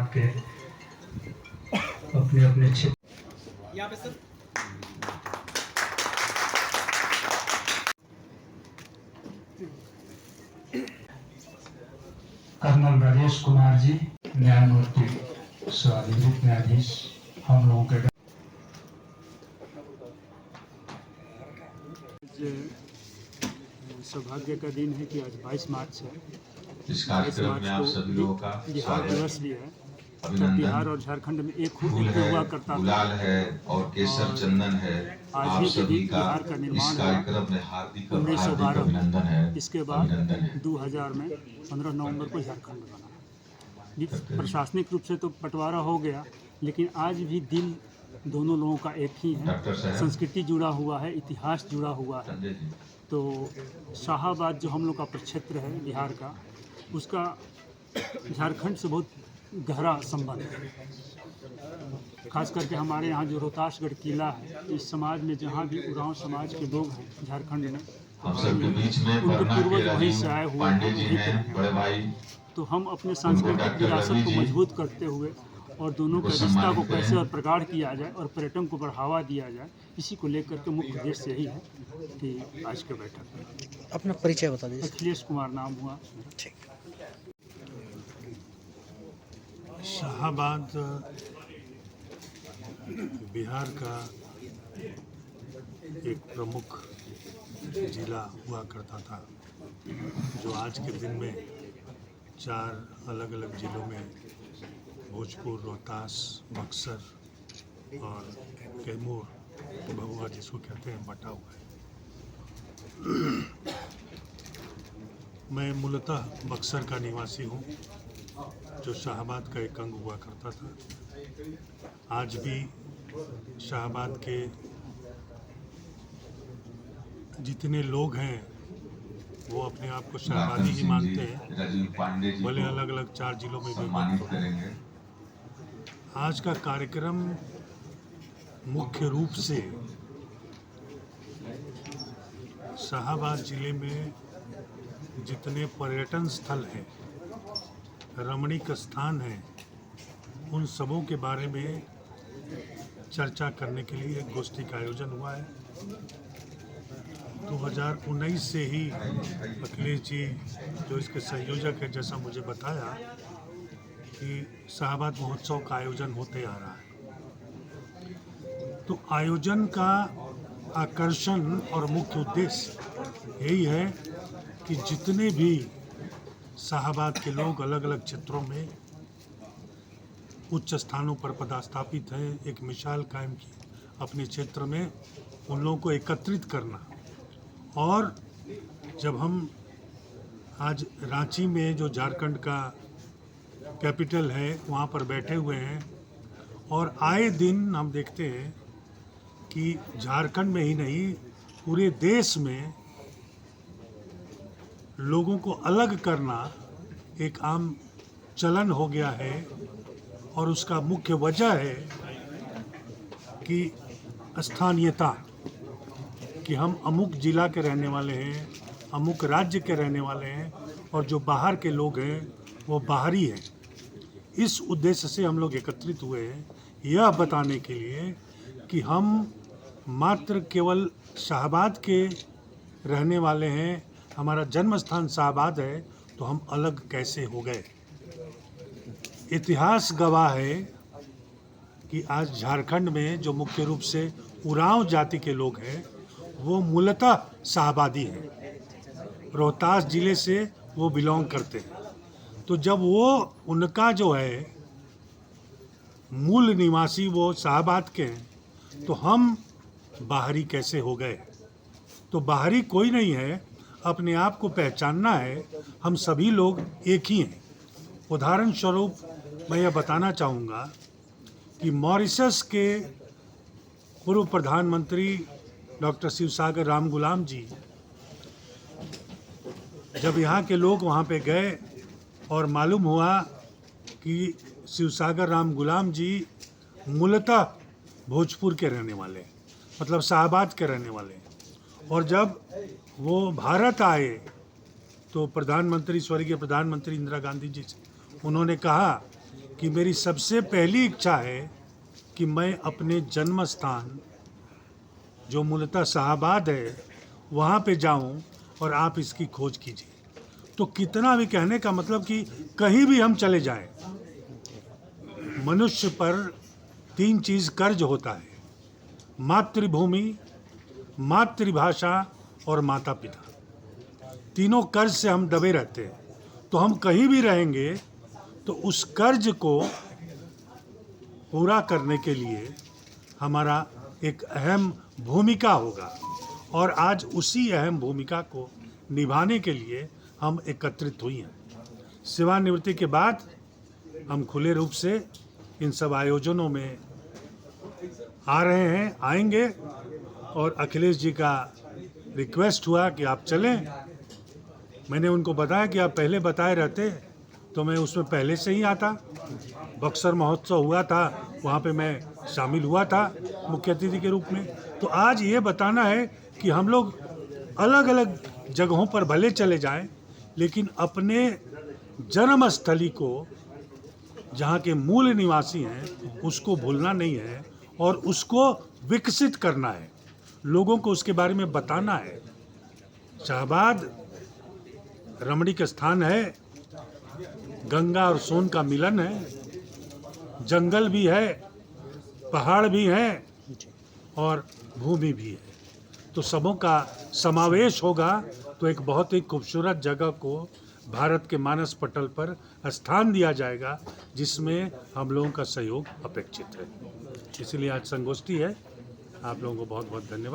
आपके अपने अपने क्षेत्र यहाँ पे सर कर्नल राजेश कुमार जी, न्यायमूर्ति स्वाधिकृत न्यायाधीश, हम लोगों के सौभाग्य का दिन है कि आज 22 मार्च है। इस कार्यक्रम में आप सभी लोगों का बिहार स्वागत दिवस भी है। जब अभिनंदन। बिहार और झारखंड में एक फूल है, हुआ करता गुलाल था है और केसर चंदन है। आज आप ही के सभी दिन का बिहार का इस निर्माण कार्यक्रम में हार्दिक 1912 अभिनंदन है। इसके बाद अभिनंदन है। 2000 में 15 नवंबर को झारखंड बना। प्रशासनिक रूप से तो बंटवारा हो गया, लेकिन आज भी दिल दोनों लोगों का एक ही है। डॉक्टर साहब संस्कृति जुड़ा हुआ है, इतिहास जुड़ा हुआ है। संजय जी, तो शाहाबाद जो हम लोग का प्रक्षेत्र है बिहार का, उसका झारखंड से बहुत गहरा संबंध है। खास करके हमारे यहाँ जो रोहतासगढ़ किला है, इस समाज में जहाँ भी उरांव समाज के लोग हैं झारखंड में, हम सबके बीच में उनके पटना के पूर्वज वहीं से आए राजीव हुए पांडे जी वहीं पे हैं, हैं। बड़े भाई। तो हम अपने सांस्कृतिक डॉक्टर विरासत रवि को जी मजबूत करते हुए और दोनों के उनको रिश्ता को सम्मानित कैसे करें। और प्रगाढ़ किया जाए और पर्यटन को बढ़ावा दिया जाए, इसी को लेकर के मुख्य उद्देश्य यही है कि आज के बैठक में। अपना परिचय बता दीजिए। अखिलेश कुमार नाम हुआ। ठीक। शाहाबाद बिहार का एक प्रमुख जिला हुआ करता था, जो आज के दिन में 4 अलग अलग जिलों में भोजपुर, रोहतास, बक्सर और कैमूर, भभुआ जिसको कहते हैं, बटा हुआ है। मैं मूलतः बक्सर का निवासी हूँ, जो शाहाबाद का एक अंग हुआ करता था। आज भी शाहाबाद के जितने लोग हैं वो अपने आप को शाहाबादी ही मानते हैं, राजीव पांडे जी भले को अलग अलग 4 जिलों में भी। सम्मानित करेंगे। आज का कार्यक्रम मुख्य रूप से शाहाबाद जिले में जितने पर्यटन स्थल हैं, रमणीक स्थान हैं, उन सबों के बारे में चर्चा करने के लिए एक गोष्ठी का आयोजन हुआ है। 2019 से ही अखिलेश जी, जो इसके संयोजक है, जैसा मुझे बताया कि शाहाबाद महोत्सव का आयोजन होते आ रहा है। तो आयोजन का आकर्षण और मुख्य उद्देश्य यही है कि जितने भी शाहाबाद के लोग अलग अलग क्षेत्रों में उच्च स्थानों पर पदस्थापित हैं, एक मिसाल कायम की अपने क्षेत्र में, उन लोगों को एकत्रित करना। और जब हम आज रांची में, जो झारखंड का कैपिटल है, वहाँ पर बैठे हुए हैं और आए दिन हम देखते हैं कि झारखंड में ही नहीं, पूरे देश में लोगों को अलग करना एक आम चलन हो गया है। और उसका मुख्य वजह है कि स्थानीयता, कि हम अमुक जिला के रहने वाले हैं, अमुक राज्य के रहने वाले हैं, और जो बाहर के लोग हैं वो बाहरी हैं। इस उद्देश्य से हम लोग एकत्रित हुए हैं, यह बताने के लिए कि हम मात्र केवल शाहाबाद के रहने वाले हैं, हमारा जन्म स्थान शाहाबाद है, तो हम अलग कैसे हो गए। इतिहास गवाह है कि आज झारखंड में जो मुख्य रूप से उरांव जाति के लोग हैं, वो मूलतः शाहाबादी हैं, रोहतास जिले से वो बिलोंग करते हैं। तो जब वो, उनका जो है मूल निवासी वो शाहाबाद के हैं, तो हम बाहरी कैसे हो गए। तो बाहरी कोई नहीं है, अपने आप को पहचानना है। हम सभी लोग एक ही हैं। उदाहरण स्वरूप मैं यह बताना चाहूँगा कि मॉरिशस के पूर्व प्रधानमंत्री डॉक्टर शिवसागर रामगुलाम जी, जब यहाँ के लोग वहाँ पे गए और मालूम हुआ कि शिवसागर रामगुलाम जी मूलतः भोजपुर के रहने वाले, मतलब शाहाबाद के रहने वाले, और जब वो भारत आए तो प्रधानमंत्री, स्वर्गीय प्रधानमंत्री इंदिरा गांधी जी से उन्होंने कहा कि मेरी सबसे पहली इच्छा है कि मैं अपने जन्म स्थान जो मूलतः शाहबाद है वहाँ पे जाऊँ और आप इसकी खोज कीजिए। तो कितना भी कहने का मतलब कि कहीं भी हम चले जाएं, मनुष्य पर 3 चीज़ कर्ज होता है: मातृभूमि, मातृभाषा और माता पिता। तीनों कर्ज से हम दबे रहते हैं। तो हम कहीं भी रहेंगे तो उस कर्ज को पूरा करने के लिए हमारा एक अहम भूमिका होगा, और आज उसी अहम भूमिका को निभाने के लिए हम एकत्रित हुए हैं। सेवानिवृत्ति के बाद हम खुले रूप से इन सब आयोजनों में आ रहे हैं, आएंगे, और अखिलेश जी का रिक्वेस्ट हुआ कि आप चलें। मैंने उनको बताया कि आप पहले बताए रहते तो मैं उसमें पहले से ही आता। बक्सर महोत्सव हुआ था, वहाँ पे मैं शामिल हुआ था मुख्य अतिथि के रूप में। तो आज ये बताना है कि हम लोग अलग अलग जगहों पर भले चले जाएं, लेकिन अपने जन्मस्थली को, जहाँ के मूल निवासी हैं, उसको भूलना नहीं है और उसको विकसित करना है। लोगों को उसके बारे में बताना है। शाहबाद रमणीक स्थान है, गंगा और सोन का मिलन है, जंगल भी है, पहाड़ भी हैं और भूमि भी है। तो सबों का समावेश होगा तो एक बहुत ही खूबसूरत जगह को भारत के मानस पटल पर स्थान दिया जाएगा, जिसमें हम लोगों का सहयोग अपेक्षित है। इसलिए आज संगोष्ठी है। आप लोगों को बहुत बहुत धन्यवाद।